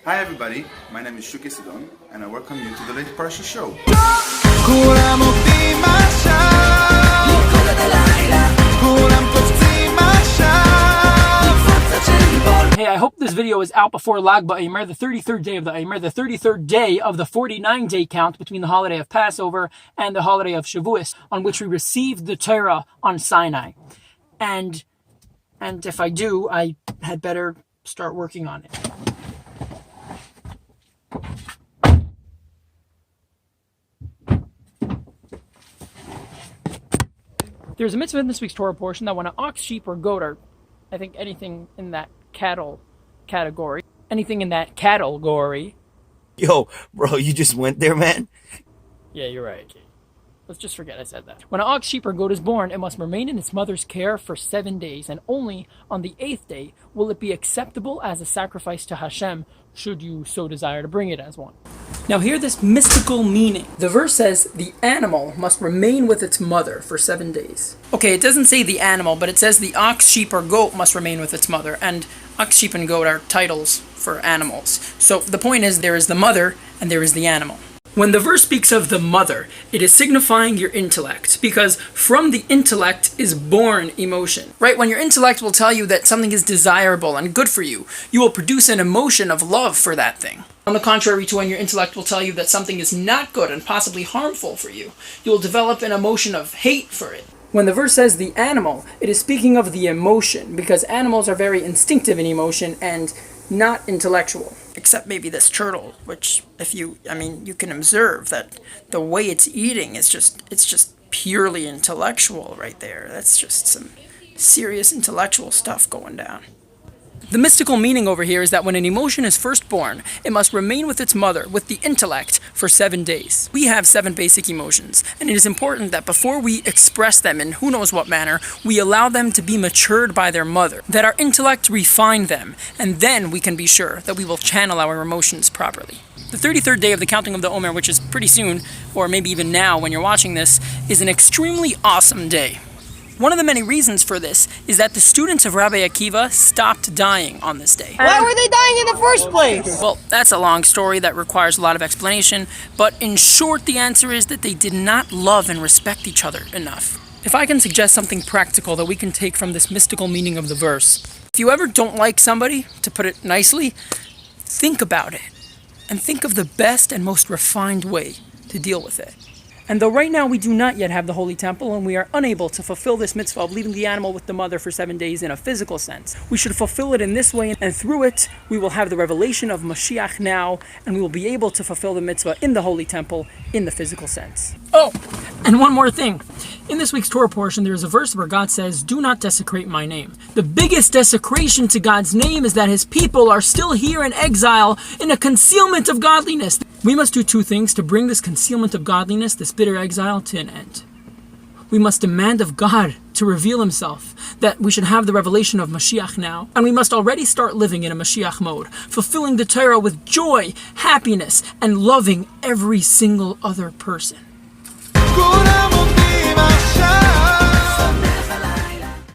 Hi everybody, my name is SHUKY and I welcome you to the latest Parsha show. Hey, I hope this video is out before Lag BaOmer, the 33rd day of the Omer, the 33rd day of the 49-day count between the holiday of Passover and the holiday of Shavuos, on which we received the Torah on Sinai. And if I do, I had better start working on it. There's a mitzvah in this week's Torah portion that when an ox, sheep, or goat, or I think anything in that cattle category. Yo, bro, you just went there, man? Yeah, you're right. Okay. Let's just forget I said that. When an ox, sheep, or goat is born, it must remain in its mother's care for 7 days, and only on the 8th day will it be acceptable as a sacrifice to Hashem, should you so desire to bring it as one. Now hear this mystical meaning. The verse says the animal must remain with its mother for 7 days. Okay, it doesn't say the animal, but it says the ox, sheep, or goat must remain with its mother, and ox, sheep, and goat are titles for animals. So the point is there is the mother and there is the animal. When the verse speaks of the mother, it is signifying your intellect, because from the intellect is born emotion. Right? When your intellect will tell you that something is desirable and good for you, you will produce an emotion of love for that thing. On the contrary to when your intellect will tell you that something is not good and possibly harmful for you, you will develop an emotion of hate for it. When the verse says the animal, it is speaking of the emotion, because animals are very instinctive in emotion and not intellectual. Except maybe this turtle, which you can observe that the way it's eating is just purely intellectual right there. That's just some serious intellectual stuff going down. The mystical meaning over here is that when an emotion is first born, it must remain with its mother, with the intellect, for 7 days. We have 7 basic emotions, and it is important that before we express them in who knows what manner, we allow them to be matured by their mother, that our intellect refine them, and then we can be sure that we will channel our emotions properly. The 33rd day of the counting of the Omer, which is pretty soon, or maybe even now when you're watching this, is an extremely awesome day. One of the many reasons for this is that the students of Rabbi Akiva stopped dying on this day. Why were they dying in the first place? Well, that's a long story that requires a lot of explanation, but in short, the answer is that they did not love and respect each other enough. If I can suggest something practical that we can take from this mystical meaning of the verse, if you ever don't like somebody, to put it nicely, think about it, and think of the best and most refined way to deal with it. And though right now we do not yet have the Holy Temple and we are unable to fulfill this mitzvah of leaving the animal with the mother for 7 days in a physical sense, we should fulfill it in this way, and through it we will have the revelation of Moshiach now, and we will be able to fulfill the mitzvah in the Holy Temple in the physical sense. Oh, and one more thing. In this week's Torah portion, there is a verse where God says, "Do not desecrate my name." The biggest desecration to God's name is that his people are still here in exile in a concealment of godliness. We must do 2 things to bring this concealment of godliness, this bitter exile, to an end. We must demand of God to reveal himself, that we should have the revelation of Moshiach now, and we must already start living in a Moshiach mode, fulfilling the Torah with joy, happiness, and loving every single other person.